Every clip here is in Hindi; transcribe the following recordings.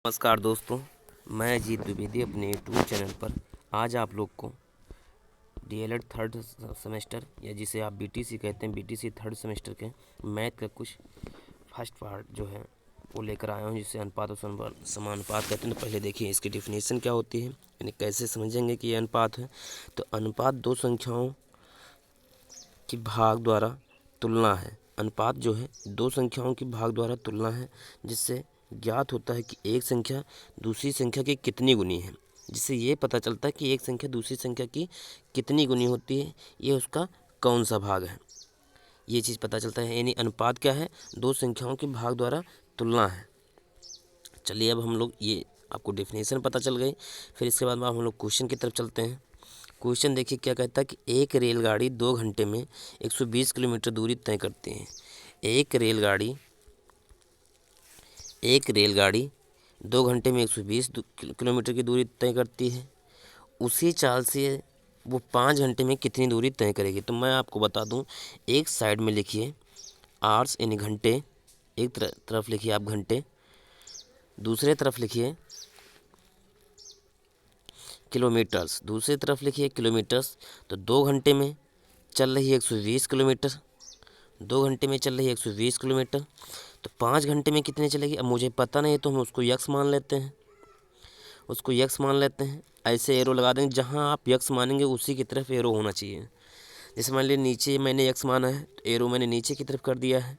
नमस्कार दोस्तों, मैं अजीत द्विवेदी अपने यूट्यूब चैनल पर आज आप लोग को डीएलएड थर्ड सेमेस्टर या जिसे आप बीटीसी कहते हैं, बीटीसी थर्ड सेमेस्टर के मैथ का कुछ फर्स्ट पार्ट जो है वो लेकर आया हूँ, जिसे अनुपात और समानुपात कहते हैं। तो पहले देखिए इसकी डेफिनेशन क्या होती है, यानी कैसे समझेंगे कि ये अनुपात है। तो अनुपात दो संख्याओं की भाग द्वारा तुलना है। अनुपात जो है दो संख्याओं की भाग द्वारा तुलना है, जिससे ज्ञात होता है कि एक संख्या दूसरी संख्या की कितनी गुनी है, जिससे ये पता चलता है कि एक संख्या दूसरी संख्या की कितनी गुनी होती है, ये उसका कौन सा भाग है, ये चीज़ पता चलता है। यानी अनुपात क्या है, दो संख्याओं के भाग द्वारा तुलना है। चलिए अब हम लोग ये आपको डेफिनेशन पता चल गई, फिर इसके बाद हम लोग क्वेश्चन की तरफ चलते हैं। क्वेश्चन देखिए क्या कहता है कि एक रेलगाड़ी 2 घंटे में 120 किलोमीटर दूरी तय करती है। एक रेलगाड़ी 2 घंटे में 120 किलोमीटर की दूरी तय करती है। उसी चाल से वो 5 घंटे में कितनी दूरी तय करेगी। तो मैं आपको बता दूं, एक साइड में लिखिए आवर्स यानी घंटे, एक तरफ लिखिए आप घंटे, दूसरे तरफ लिखिए किलोमीटर्स, दूसरी तरफ लिखिए किलोमीटर्स। तो 2 घंटे में चल रही है 120 किलोमीटर, 2 घंटे में चल रही है 120 किलोमीटर। तो 5 घंटे में कितने चलेगी, अब मुझे पता नहीं है तो हम उसको यक्स मान लेते हैं, ऐसे एरो लगा देंगे, जहाँ आप यक्स मानेंगे उसी की तरफ एरो होना चाहिए। जैसे मान लीजिए नीचे मैंने यक्स माना है तो एरो मैंने नीचे की तरफ कर दिया है,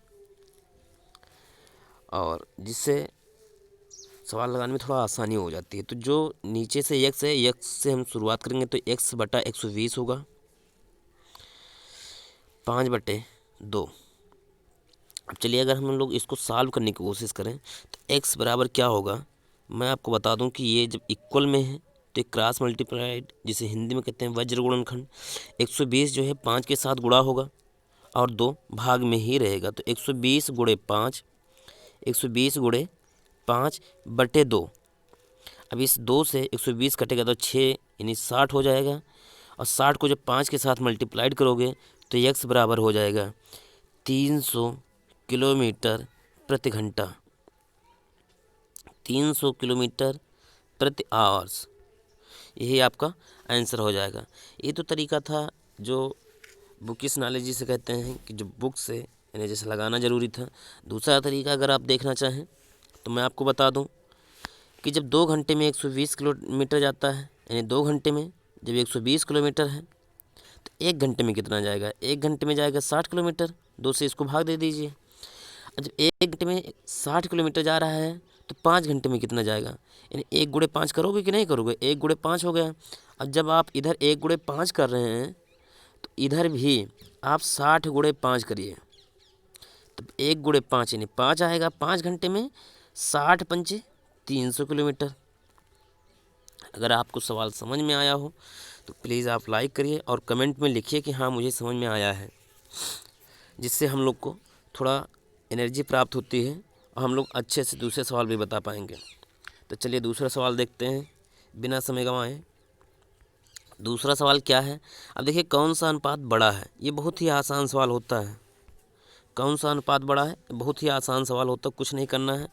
और जिससे सवाल लगाने में थोड़ा आसानी हो जाती है। तो जो नीचे से यक्स है, यक्स से हम शुरुआत करेंगे तो x बटा 120 होगा, 5/2। अब चलिए अगर हम लोग इसको सॉल्व करने की कोशिश करें तो x बराबर क्या होगा, मैं आपको बता दूं कि ये जब इक्वल में है तो क्रॉस मल्टीप्लाइड, जिसे हिंदी में कहते हैं वज्र गुणनखंड। 120 जो है 5 के साथ गुणा होगा और 2 भाग में ही रहेगा। तो 120 गुणे 5, 120 गुणे 5/2। अब इस 2 से 120 कटेगा तो 6 यानी 60 हो जाएगा, और 60 को जब 5 के साथ मल्टीप्लाइड करोगे तो x बराबर हो जाएगा 300 किलोमीटर प्रति घंटा, 300 किलोमीटर प्रति आवर्स। यही आपका आंसर हो जाएगा। ये तो तरीका था जो बुकिश नॉलेज जिसे कहते हैं, कि जो बुक से यानी जैसे लगाना ज़रूरी था। दूसरा तरीका अगर आप देखना चाहें तो मैं आपको बता दूं कि जब 2 घंटे में 120 किलोमीटर जाता है, यानी 2 घंटे में जब 120 किलोमीटर है तो 1 घंटे में कितना जाएगा, 1 घंटे में जाएगा 60 किलोमीटर। 2 से इसको भाग दे दीजिए। और जब 1 घंटे में 60 किलोमीटर जा रहा है तो 5 घंटे में कितना जाएगा, यानी 1 गुणे 5 करोगे कि नहीं करोगे, 1 गुणे 5 हो गया। अब जब आप इधर 1 गुणे 5 कर रहे हैं तो इधर भी आप 60 गुणे 5 करिए, तो 1 गुणे 5 यानी 5 आएगा। 5 घंटे में 60 पंचे 300 किलोमीटर। अगर आपको सवाल समझ में आया हो तो प्लीज़ आप लाइक करिए और कमेंट में लिखिए कि हाँ मुझे समझ में आया है, जिससे हम लोग को थोड़ा एनर्जी प्राप्त होती है और हम लोग अच्छे से दूसरे सवाल भी बता पाएंगे। तो चलिए दूसरा सवाल देखते हैं बिना समय गंवाए। दूसरा सवाल क्या है, अब देखिए कौन सा अनुपात बड़ा है। ये बहुत ही आसान सवाल होता है। कौन सा अनुपात बड़ा है, बहुत ही आसान सवाल होता है, कुछ नहीं करना है,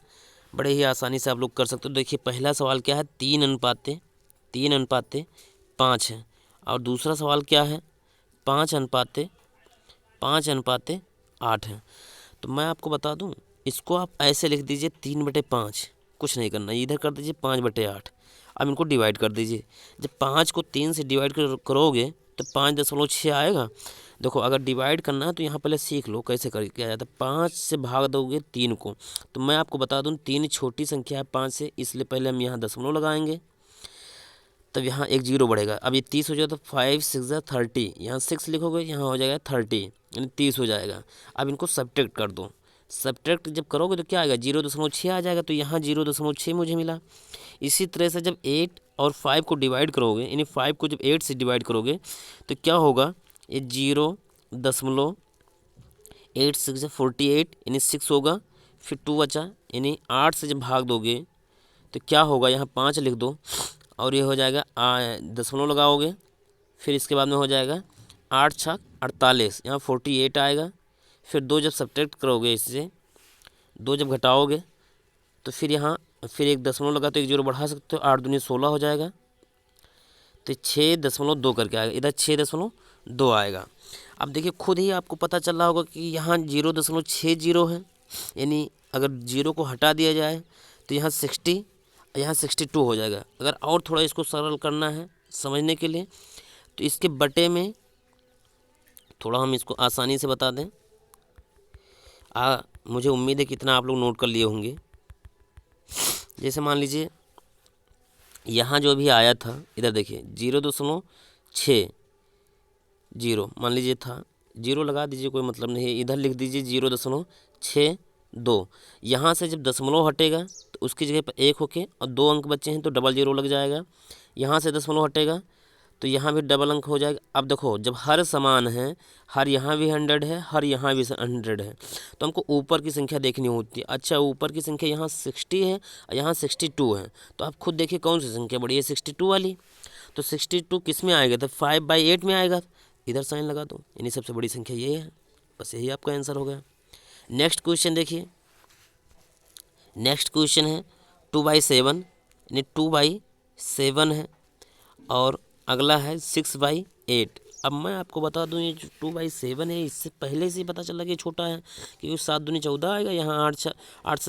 बड़े ही आसानी से आप लोग कर सकते हो। देखिए पहला सवाल क्या है, 3:5 है, और दूसरा सवाल क्या है, 5:8 है। तो मैं आपको बता दूं, इसको आप ऐसे लिख दीजिए 3/5, कुछ नहीं करना, इधर कर दीजिए 5/8। अब इनको डिवाइड कर दीजिए। जब 5 को 3 से डिवाइड करोगे तो 5.6 आएगा। देखो अगर डिवाइड करना है तो यहाँ पहले सीख लो कैसे कर किया जाता है। 5 से भाग दोगे 3 को, तो मैं आपको बता दूं 3 छोटी संख्या है 5 से, इसलिए पहले हम यहाँ दशमलव लगाएंगे, तब यहाँ एक जीरो बढ़ेगा। अब ये 30 हो जाए तो 5 6 30, यहाँ 6 लिखोगे यहाँ हो जाएगा 30 यानी 30 हो जाएगा। अब इनको सब्ट्रैक्ट कर दो, सब्ट्रैक्ट जब करोगे तो क्या आएगा, 0.6 आ जाएगा, तो यहाँ 0.6 मुझे मिला। इसी तरह से जब 8 और 5 को डिवाइड करोगे, यानी 5 को जब 8 से डिवाइड करोगे तो क्या होगा, ये 0.86 48 यानी 6 होगा, फिर 2 बचा, यानी 8 से जब भाग दोगे तो क्या होगा, यहाँ 5 लिख दो और ये हो जाएगा दशमलव लगाओगे, फिर इसके बाद में हो जाएगा 8 छक 48, यहाँ 48 आएगा। फिर 2 जब सब्ट्रैक्ट करोगे, इससे 2 जब घटाओगे तो फिर यहाँ फिर एक दशमलव लगा तो एक जीरो बढ़ा सकते हो, 8 दूनी 16 हो जाएगा, तो 6.2 करके आएगा, इधर 6.2 आएगा। अब देखिए खुद ही आपको पता चल रहा होगा कि यहाँ 0.60 है, यानी अगर जीरो को हटा दिया जाए तो यहाँ 60, यहाँ 62 हो जाएगा। अगर और थोड़ा इसको सरल करना है समझने के लिए तो इसके बटे में थोड़ा हम इसको आसानी से बता दें। मुझे उम्मीद है कि इतना आप लोग नोट कर लिए होंगे। जैसे मान लीजिए यहाँ जो भी आया था, इधर देखिए 0.60 मान लीजिए था, जीरो लगा दीजिए, कोई मतलब नहीं है, इधर लिख दीजिए 0.62। यहाँ से जब दशमलव हटेगा तो उसकी जगह पर 1 होके और 2 अंक बचे हैं तो डबल जीरो लग जाएगा। यहाँ से दशमलव हटेगा तो यहाँ भी डबल अंक हो जाएगा। अब देखो जब हर समान है, हर यहाँ भी 100 है, हर यहाँ भी 100 है, तो हमको ऊपर की संख्या देखनी होती है। अच्छा ऊपर की संख्या यहाँ 60 है और यहाँ 62 है, तो आप खुद देखिए कौन सी संख्या बड़ी है, 62 वाली। तो 62 किस में आएगा, तो 5/8 में आएगा, इधर साइन लगा दो, यानी सबसे बड़ी संख्या ये है। बस यही आपका आंसर हो गया। नेक्स्ट क्वेश्चन देखिए, नेक्स्ट क्वेश्चन है 2/7, यानी 2/7 है, और अगला है 6/8। अब मैं आपको बता दूं ये जो 2/7 है, इससे पहले से ही पता चला कि छोटा है, क्योंकि 7 दूनी 14 आएगा, यहाँ 8 से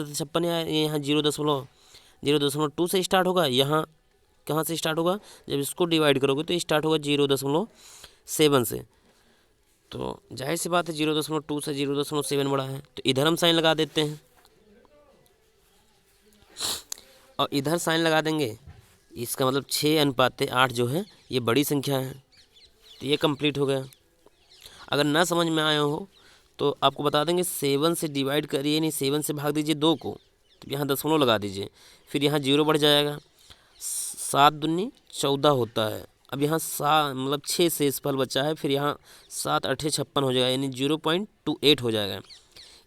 56 है, यहाँ 0.2 से स्टार्ट होगा। यहाँ कहाँ से स्टार्ट होगा, जब इसको डिवाइड करोगे तो स्टार्ट होगा 0.7 से। तो जाहिर सी बात है 0.2 से 0.7 बड़ा है, तो इधर हम साइन लगा देते हैं और इधर साइन लगा देंगे। इसका मतलब 6:8 जो है ये बड़ी संख्या है, तो ये कंप्लीट हो गया। अगर ना समझ में आया हो तो आपको बता देंगे, 7 से डिवाइड करिए, नहीं 7 से भाग दीजिए 2 को, तो यहाँ दशमलव लगा दीजिए, फिर यहाँ जीरो बढ़ जाएगा, 7 दूनी 14 होता है। अब यहाँ 7 मतलब 6 शेषफल बचा है, फिर यहाँ 7 8 56 हो जाएगा, यानी 0.28 हो जाएगा।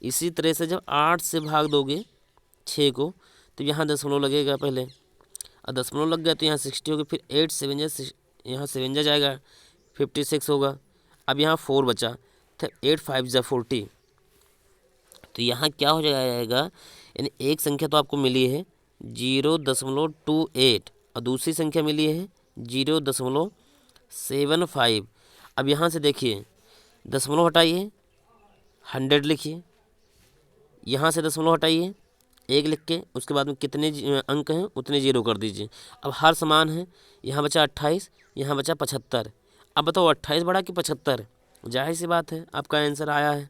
इसी तरह से जब 8 से भाग दोगे 6 को तो यहाँ दशमलव लगेगा पहले, और दशमलव लग गया तो यहाँ 60 होगा, फिर 8 7 यहाँ 7 जाएगा 56 होगा। अब यहाँ 4 बचा, तो 8 5 40, तो यहाँ क्या हो जाएगा, यानी एक संख्या तो आपको मिली है 0.28 और दूसरी संख्या मिली है 0.75। अब यहाँ से देखिए दशमलव हटाइए, 100 लिखिए, यहाँ से दशमलव हटाइए 1 लिख के, उसके बाद में कितने अंक हैं उतने जीरो कर दीजिए। अब हर समान है, यहाँ बचा 28, यहाँ बचा 75। अब बताओ 28 बड़ा कि 75, जाहिर सी बात है आपका आंसर आया है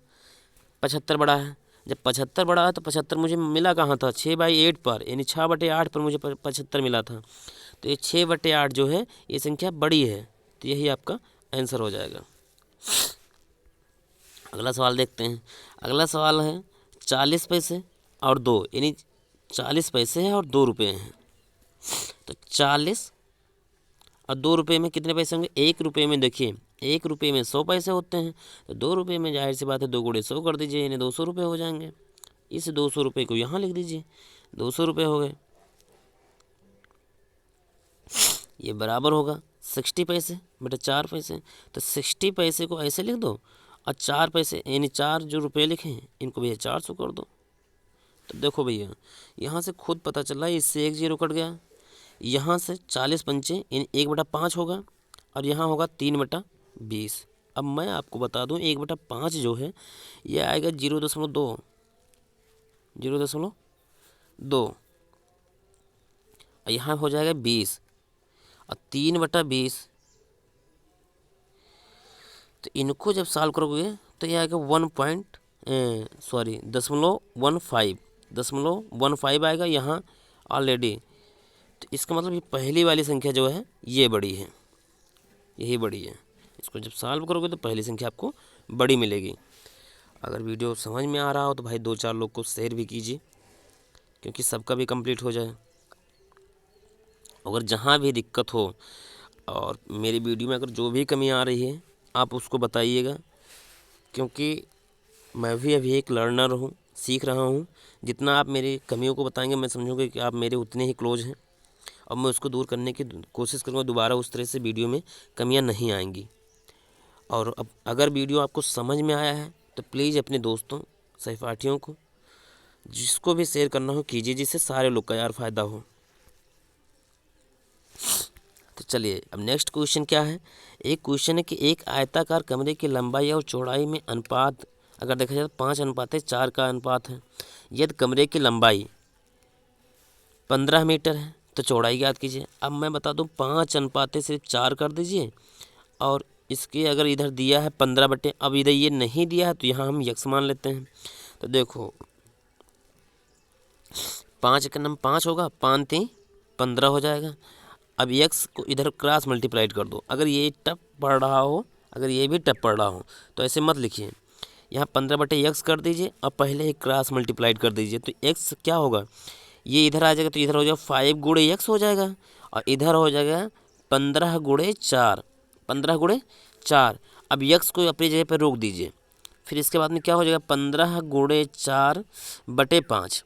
75 बड़ा है। जब 75 बड़ा है तो 75 मुझे मिला कहाँ था, 6/8 पर, यानी 6/8 पर मुझे 75 मिला था, तो ये 6/8 जो है ये संख्या बड़ी है, तो यही आपका आंसर हो जाएगा। अगला सवाल देखते हैं। अगला सवाल है 40 पैसे और 2, यानी 40 पैसे हैं और 2 रुपये हैं, तो 40 और 2 रुपये में कितने पैसे होंगे, 1 रुपये में देखिए 1 रुपये में 100 पैसे होते हैं, तो 2 रुपये में जाहिर सी बात है 2 गुणे 100 कर दीजिए, यानी 200 रुपये हो जाएंगे। इस 200 रुपये को यहाँ लिख दीजिए, 200 रुपये हो गए। ये बराबर होगा 60 पैसे बटा 4 पैसे, तो 60 पैसे को ऐसे लिख दो और 4 पैसे यानी 4 जो रुपये लिखे हैं इनको भैया 400 कर दो। तो देखो भैया यहाँ से खुद पता चला, इससे 1 जीरो कट गया, यहाँ से 40 पंचे यानी 1/5 होगा, और यहाँ होगा 3/20। अब मैं आपको बता दूँ 1/5 जो है ये आएगा 0.2, 0.2, और यहाँ हो जाएगा 20, और 3/20, तो इनको जब सॉल्व करोगे तो ये आएगा 0.15 आएगा यहाँ ऑलरेडी। तो इसका मतलब ये पहली वाली संख्या जो है ये बड़ी है, यही बड़ी है। इसको जब सॉल्व करोगे तो पहली संख्या आपको बड़ी मिलेगी। अगर वीडियो समझ में आ रहा हो तो भाई 2-4 लोग को शेयर भी कीजिए, क्योंकि सबका भी कंप्लीट हो जाए। अगर जहाँ भी दिक्कत हो और मेरी वीडियो में अगर जो भी कमी आ रही है आप उसको बताइएगा, क्योंकि मैं भी अभी एक लर्नर हूँ, सीख रहा हूँ। जितना आप मेरी कमियों को बताएंगे मैं समझूंगा कि आप मेरे उतने ही क्लोज हैं, और मैं उसको दूर करने की कोशिश करूँगा, दोबारा उस तरह से वीडियो में कमियाँ नहीं आएंगी। और अब अगर वीडियो आपको समझ में आया है तो प्लीज़ अपने दोस्तों सहपाठियों को जिसको भी शेयर करना हो कीजिए, जिससे सारे लोग का यार फ़ायदा हो। तो चलिए अब नेक्स्ट क्वेश्चन क्या है। एक क्वेश्चन है कि एक आयताकार कमरे की लंबाई और चौड़ाई में अनुपात अगर देखा जाए तो 5:4 का अनुपात है। यदि कमरे की लंबाई 15 मीटर है तो चौड़ाई याद कीजिए। अब मैं बता दूं 5:4 कर दीजिए, और इसके अगर इधर दिया है 15 अब इधर ये नहीं दिया है तो यहाँ हम यक्स मान लेते हैं। तो देखो 5 का नंबर 5 होगा, 5 3 15 हो जाएगा। अब यक्स को इधर क्रॉस मल्टीप्लाइड कर दो। अगर ये टप पढ़ रहा हो, अगर ये भी टप पढ़ रहा हो तो ऐसे मत लिखिए, यहाँ 15/x कर दीजिए और पहले ही क्रॉस मल्टीप्लाइड कर दीजिए। तो x क्या होगा, ये इधर आ जाएगा तो इधर हो जाएगा 5 गुणे x हो जाएगा, और इधर हो जाएगा 15 गुणे 4, 15 गुणे 4। अब x को अपनी जगह पर रोक दीजिए। फिर इसके बाद में क्या हो जाएगा 15 गुणे 4/5।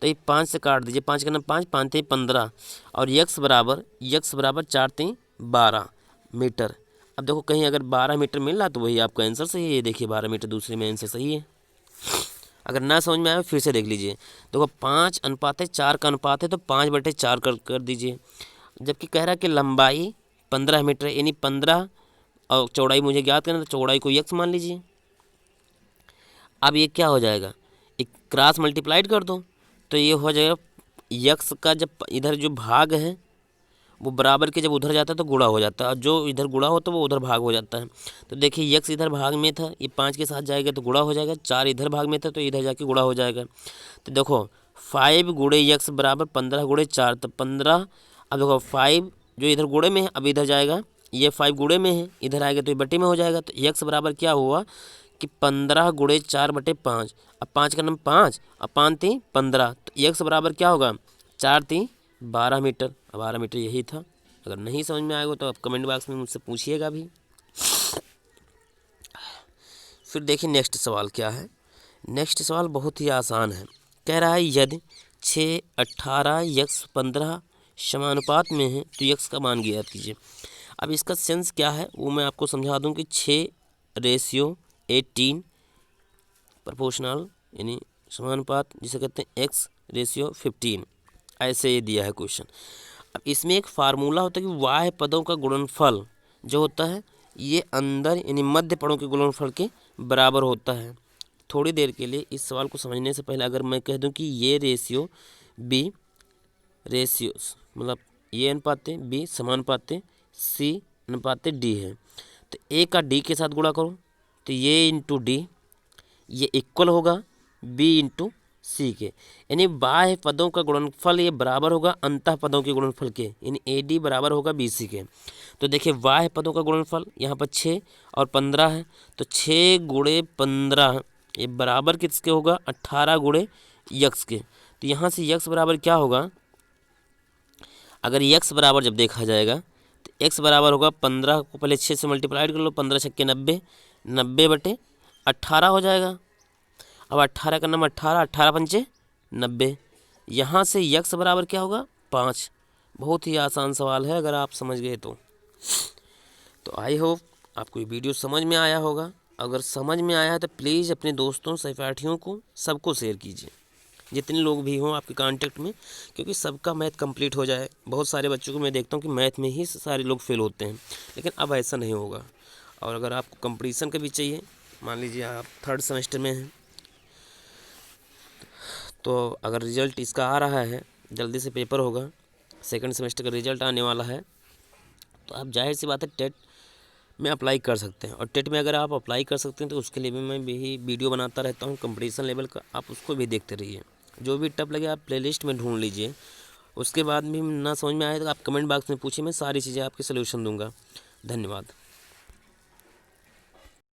तो ये 5 से काट दीजिए, 5 का नाम 5 5 3 15, और यक्स बराबर 4 3 12 मीटर। अब देखो कहीं अगर 12 मीटर मिल रहा तो वही आपका आंसर सही है। ये देखिए 12 मीटर दूसरे में आंसर सही है। अगर ना समझ में आए फिर से देख लीजिए। देखो 5:4 का अनुपात है तो 5/4 कर दीजिए। जबकि कह रहा है कि लंबाई 15 मीटर है, यानी 15 और चौड़ाई मुझे ज्ञात करना, तो चौड़ाई को यक्स मान लीजिए। अब ये क्या हो जाएगा, एक क्रॉस मल्टीप्लाइड कर दो तो ये हो जाएगा यक्स का जब इधर जो भाग है वो बराबर के जब उधर जाता है तो गुणा हो जाता है, और जो इधर गुणा होता है वो उधर भाग हो जाता है। तो देखिए यक्स इधर भाग में था, ये 5 के साथ जाएगा तो गुणा हो जाएगा, 4 इधर भाग में था तो इधर जाके गुणा हो जाएगा। तो देखो 5 गुणे यक्स बराबर 15 गुणे 4, तो 15। अब देखो 5 जो इधर गुणे में है अब इधर जाएगा, ये 5 गुणे में है, इधर आएगा तो ये बटे में हो जाएगा। तो यक्स बराबर क्या हुआ कि 15 गुणे 4/5। अब 5 का नंबर 5 और 5 3 15, तो यक्स बराबर क्या होगा 4 3 12 मीटर। अब 12 मीटर यही था। अगर नहीं समझ में आएगा तो आप कमेंट बॉक्स में मुझसे पूछिएगा भी। फिर देखिए नेक्स्ट सवाल क्या है। नेक्स्ट सवाल बहुत ही आसान है। कह रहा है यदि 6 18 यक्स 15 समानुपात में है तो यक्स का मान ज्ञात कीजिए। अब इसका सेंस क्या है वो मैं आपको समझा दूं कि 6:18 प्रोपोर्शनल यानी समानुपात जिसे कहते हैं x:15, ऐसे ये दिया है क्वेश्चन। अब इसमें एक फार्मूला होता है कि वाह्य पदों का गुणनफल जो होता है ये अंदर यानी मध्य पदों के गुणनफल के बराबर होता है। थोड़ी देर के लिए इस सवाल को समझने से पहले अगर मैं कह दूं कि ये रेशियो बी रेशियोस मतलब ये अनुपाते बी समानुपाते सी अनुपाते डी है, तो ए का डी के साथ गुणा करो तो ये इंटू डी ये इक्वल होगा बी इंटू सी के, यानी बाह्य पदों का गुणनफल ये बराबर होगा अंतः पदों के गुणनफल के, यानी ए डी बराबर होगा बी सी के। तो देखिए बाह्य पदों का गुणनफल यहाँ पर 6 और 15 है, तो 6 गुणे 15 ये बराबर किसके होगा 18 गुणे यक्स के। तो यहाँ से यक्स बराबर क्या होगा, अगर यक्स बराबर जब देखा जाएगा तो एक्स बराबर होगा 15 को पहले 6 से मल्टीप्लाइड कर लो, 15 छक्के 90, 90/18 हो जाएगा। अब 18 का नंबर 18, 18 पंचे 90, यहाँ से यक्स बराबर क्या होगा 5। बहुत ही आसान सवाल है अगर आप समझ गए तो आई होप आपको ये वीडियो समझ में आया होगा। अगर समझ में आया है तो प्लीज़ अपने दोस्तों सहपाठियों को सबको शेयर कीजिए, जितने लोग भी हों आपके कांटेक्ट में, क्योंकि सबका मैथ कंप्लीट हो जाए। बहुत सारे बच्चों को मैं देखता हूँ कि मैथ में ही सारे लोग फेल होते हैं, लेकिन अब ऐसा नहीं होगा। और अगर आपको कंपटीशन का भी चाहिए, मान लीजिए आप 3rd सेमेस्टर में हैं, तो अगर रिज़ल्ट इसका आ रहा है, जल्दी से पेपर होगा, 2nd सेमेस्टर का रिज़ल्ट आने वाला है, तो आप जाहिर सी बात है टेट में अप्लाई कर सकते हैं। और टेट में अगर आप अप्लाई कर सकते हैं तो उसके लिए भी मैं भी वीडियो बनाता रहता हूँ कंपटीशन लेवल का, आप उसको भी देखते रहिए। जो भी टफ लगे आप प्लेलिस्ट में ढूंढ लीजिए। उसके बाद भी ना समझ में आए तो आप कमेंट बॉक्स में पूछिए, मैं सारी चीज़ें आपके सोल्यूशन दूंगा। धन्यवाद।